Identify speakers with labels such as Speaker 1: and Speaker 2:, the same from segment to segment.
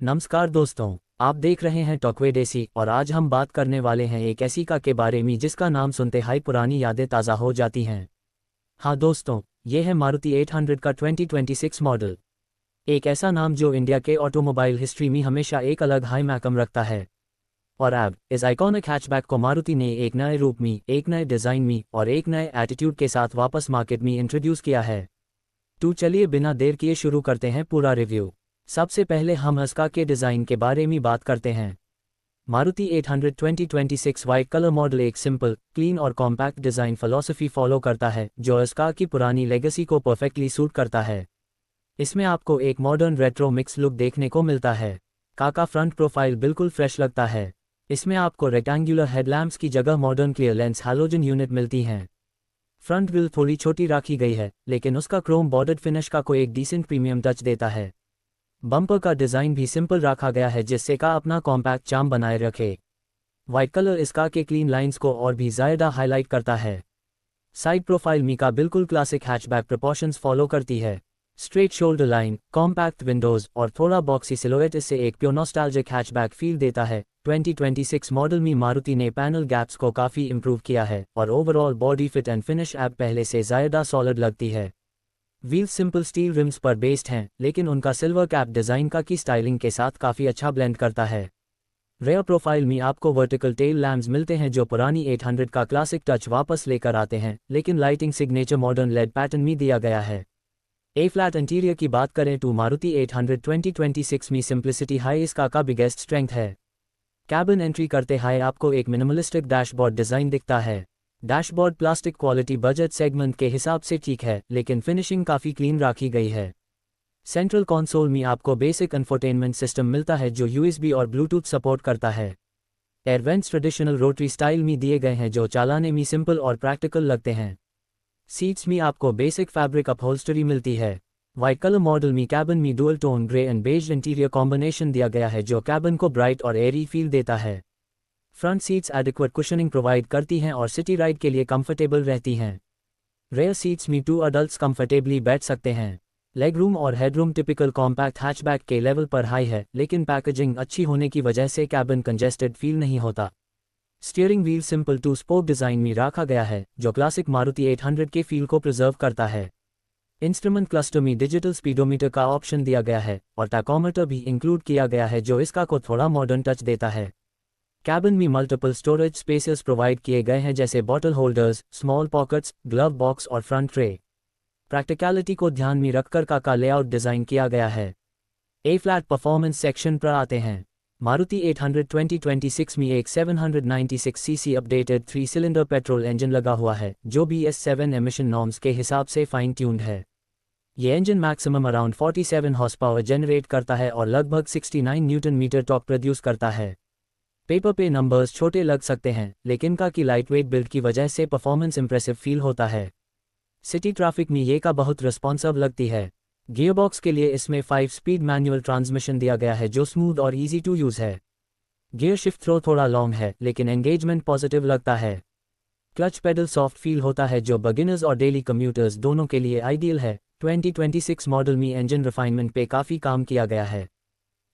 Speaker 1: नमस्कार दोस्तों, आप देख रहे हैं टॉकवे देसी और आज हम बात करने वाले हैं एक ऐसी कार के बारे में जिसका नाम सुनते ही पुरानी यादें ताज़ा हो जाती हैं। हाँ दोस्तों, ये है मारुति 800 का 2026 मॉडल। एक ऐसा नाम जो इंडिया के ऑटोमोबाइल हिस्ट्री में हमेशा एक अलग हाई मैकम रखता है। और अब इस आइकॉनिक हैचबैक को मारुति ने एक नए रूप में, एक नए डिज़ाइन में और एक नए एटीट्यूड के साथ वापस मार्केट में इंट्रोड्यूस किया है। तो चलिए बिना देर किए शुरू करते हैं पूरा रिव्यू। सबसे पहले हम इस कार के डिज़ाइन के बारे में बात करते हैं। मारुति 800 2026 वाइट कलर मॉडल एक सिंपल, क्लीन और कॉम्पैक्ट डिज़ाइन फिलॉसफी फॉलो करता है जो इस कार की पुरानी लेगेसी को परफेक्टली सूट करता है। इसमें आपको एक मॉडर्न रेट्रो मिक्स लुक देखने को मिलता है। कार का फ्रंट प्रोफाइल बिल्कुल फ्रेश लगता है। इसमें आपको रेक्टेंगुलर हेडलैम्प्स की जगह modern clear lens halogen unit मिलती हैं। फ्रंट व्हील थोड़ी छोटी रखी गई है, लेकिन उसका क्रोम बॉर्डर्ड फिनिश का को एक डिसेंट प्रीमियम टच देता है। बम्पर का डिज़ाइन भी सिंपल रखा गया है जिससे कार अपना कॉम्पैक्ट चार्म बनाए रखे। वाइट कलर इस कार के क्लीन लाइंस को और भी ज़्यादा हाईलाइट करता है। साइड प्रोफाइल में कार बिल्कुल क्लासिक हैचबैक प्रोपोर्शंस फॉलो करती है। Straight shoulder line, compact Windows और थोड़ा बॉक्सी सिलोएट इससे एक प्योर नॉस्टैल्जिक हैचबैक फील देता है। 2026 मॉडल में मारुति ने पैनल गैप्स को काफ़ी इंप्रूव किया है और overall body fit and finish app पहले से ज़्यादा सॉलिड लगती है। व्हील्स सिंपल स्टील रिम्स पर बेस्ड हैं, लेकिन उनका सिल्वर कैप डिज़ाइन का की स्टाइलिंग के साथ काफ़ी अच्छा ब्लेंड करता है। रेयर प्रोफाइल में आपको वर्टिकल टेल लैम्प्स मिलते हैं जो पुरानी 800 का क्लासिक टच वापस लेकर आते हैं, लेकिन lighting signature modern LED pattern में दिया गया है। ए फ्लैट इंटीरियर की बात करें तो मारुति 800 2026 में सिंप्लिसिटी हाई इस कार का बिगेस्ट स्ट्रेंथ है। कैबिन एंट्री करते हाई आपको एक मिनिमलिस्टिक डैशबोर्ड डिज़ाइन दिखता है। Dashboard plastic quality budget segment के हिसाब से ठीक है, लेकिन फिनिशिंग काफ़ी क्लीन रखी गई है। सेंट्रल कंसोल में आपको बेसिक इंफोटेनमेंट सिस्टम मिलता है जो यूएसबी और ब्लूटूथ सपोर्ट करता है। Air vents traditional rotary style में दिए गए हैं जो चलाने में सिंपल और प्रैक्टिकल लगते हैं। सीट्स में आपको बेसिक फैब्रिक अपहोल्स्टरी मिलती है। वाइट कलर मॉडल में कैबिन में dual tone grey and beige interior combination दिया गया है जो कैबिन को ब्राइट और एयरी फील देता है। Front seats adequate cushioning provide करती हैं और सिटी राइड के लिए कंफर्टेबल रहती हैं। रेयर सीट्स में 2 अडल्ट्स कंफर्टेबली बैठ सकते हैं। लेग रूम और हेडरूम टिपिकल कॉम्पैक्ट हैचबैक के लेवल पर हाई है, लेकिन पैकेजिंग अच्छी होने की वजह से कैबिन कंजेस्टेड फील नहीं होता। Steering wheel simple 2 spoke design में रखा गया है जो क्लासिक मारुति 800 के फील को प्रिजर्व करता है। इंस्ट्रूमेंट क्लस्टर में डिजिटल स्पीडोमीटर का ऑप्शन दिया गया है और टैकोमीटर भी इंक्लूड किया गया है जो इसका को थोड़ा मॉडर्न टच देता है। कैबिन में मल्टीपल स्टोरेज स्पेसेस प्रोवाइड किए गए हैं जैसे bottle holders, small pockets, glove box और फ्रंट ट्रे। प्रैक्टिकलिटी को ध्यान में रखकर का लेआउट डिज़ाइन किया गया है। ए फ्लैट परफॉर्मेंस सेक्शन पर आते हैं। मारुति 800 2026 में एक 796 CC updated 3 cylinder petrol engine लगा हुआ है जो BS7 एमिशन नॉर्म्स के हिसाब से फाइन ट्यून्ड है। ये engine maximum around 47 horse power generate करता है और लगभग 69 न्यूटन मीटर टॉर्क प्रोड्यूस करता है। पेपर पे नंबर्स छोटे लग सकते हैं, लेकिन कार की लाइटवेट बिल्ड की वजह से परफॉर्मेंस इंप्रेसिव फील होता है। सिटी ट्रैफिक में ये कार बहुत रिस्पॉन्सिव लगती है। गियरबॉक्स के लिए इसमें 5 स्पीड मैनुअल ट्रांसमिशन दिया गया है जो स्मूथ और इजी टू यूज़ है। गियर शिफ्ट थ्रो थोड़ा लॉन्ग है, लेकिन एंगेजमेंट पॉजिटिव लगता है। क्लच पेडल सॉफ्ट फील होता है जो बिगिनर्स और डेली कम्यूटर्स दोनों के लिए आइडियल है। 2026 मॉडल में इंजन रिफाइनमेंट पे काफ़ी काम किया गया है।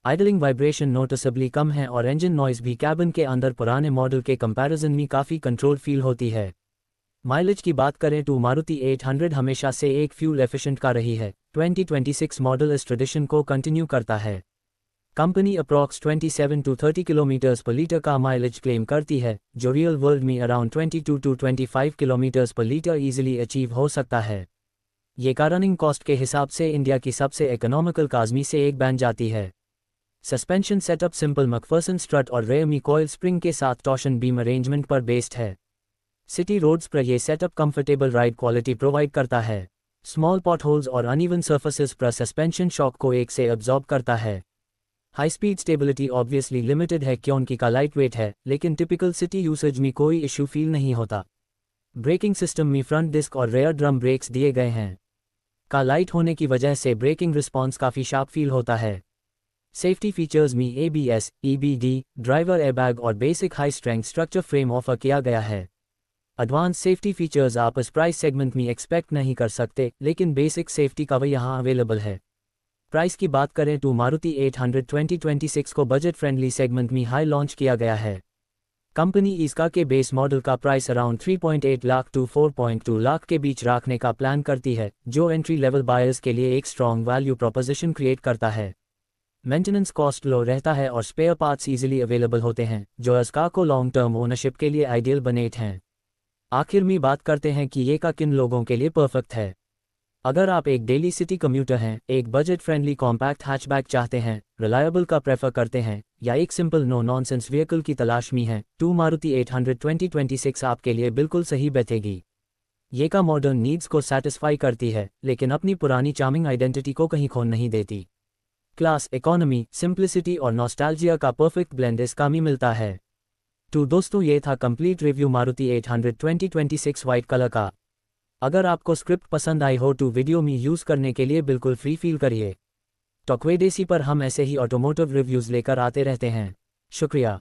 Speaker 1: आइडलिंग वाइब्रेशन नोटिसेबली कम है और इंजन नॉइज़ भी कैबिन के अंदर पुराने मॉडल के कंपैरिजन में काफ़ी कंट्रोल फील होती है। माइलेज की बात करें तो मारुति 800 हमेशा से एक फ्यूल एफिशिएंट कार रही है। 2026 मॉडल इस ट्रेडिशन को कंटिन्यू करता है। कंपनी अप्रॉक्स 27 to 30 किलोमीटर्स पर लीटर का माइलेज क्लेम करती है जो रियल वर्ल्ड में अराउंड 22 to 25 किलोमीटर्स पर लीटर ईजिली अचीव हो सकता है। ये कार रनिंग कॉस्ट के हिसाब से इंडिया की सबसे इकोनॉमिकल कार्स में से एक बन जाती है। Suspension setup simple Macpherson strut और रेयर मी कॉइल स्प्रिंग के साथ टॉर्शन बीम अरेंजमेंट पर बेस्ड है। सिटी रोड्स पर यह setup comfortable ride quality provide करता है। स्मॉल पॉट होल्स और अनइवन सर्फेसेस पर सस्पेंशन शॉक को एक से अब्जॉर्ब करता है। High speed stability obviously limited है क्योंकि का लाइट वेट है, लेकिन टिपिकल सिटी यूसेज में कोई इशू फील नहीं होता। ब्रेकिंग सिस्टम में फ्रंट डिस्क और रेयर ड्रम ब्रेक्स दिए गए हैं। का लाइट होने की वजह से ब्रेकिंग रिस्पॉन्स काफ़ी शार्प फील होता है। सेफ्टी फीचर्स में ABS, EBD, ड्राइवर एयरबैग और basic high strength structure frame offer किया गया है। एडवांस सेफ्टी फीचर्स आप इस प्राइस सेगमेंट में एक्सपेक्ट नहीं कर सकते, लेकिन बेसिक सेफ्टी कवर यहाँ अवेलेबल है। प्राइस की बात करें तो मारुति 800 2026 को बजट फ्रेंडली सेगमेंट में हाई लॉन्च किया गया है। कंपनी इसका के बेस मॉडल का price around 3.8 lakh to 4.2 lakh के बीच रखने का प्लान करती है, जो एंट्री लेवल बायर्स के लिए एक स्ट्रॉन्ग वैल्यू प्रोपोजिशन क्रिएट करता है। मेंटेनेंस कॉस्ट लो रहता है और स्पेयर पार्ट्स इजीली अवेलेबल होते हैं, जो इस कार को लॉन्ग टर्म ओनरशिप के लिए आइडियल बनेट हैं। आखिर में बात करते हैं कि ये कार किन लोगों के लिए परफेक्ट है। अगर आप एक डेली सिटी कम्यूटर हैं, एक बजट फ्रेंडली कॉम्पैक्ट हैचबैक चाहते हैं, रिलायबल का प्रेफर करते हैं, या एक सिंपल नो नॉनसेंस व्हीकल की तलाश में हैं, तो मारुति 800 2026 आपके लिए बिल्कुल सही बैठेगी। ये कार मॉडर्न नीड्स को सेटिस्फाई करती है, लेकिन अपनी पुरानी चार्मिंग आइडेंटिटी को कहीं खोन नहीं देती। क्लास, इकोनॉमी, सिंप्लिसिटी और नॉस्टैल्जिया का परफेक्ट ब्लेंड इस कार में मिलता है। तो दोस्तों, ये था complete review Maruti 800 2026 white colour का। अगर आपको स्क्रिप्ट पसंद आई हो तो वीडियो में यूज़ करने के लिए बिल्कुल फ्री फील करिए। टॉकवे देसी पर हम ऐसे ही ऑटोमोटिव रिव्यूज़ लेकर आते रहते हैं। शुक्रिया।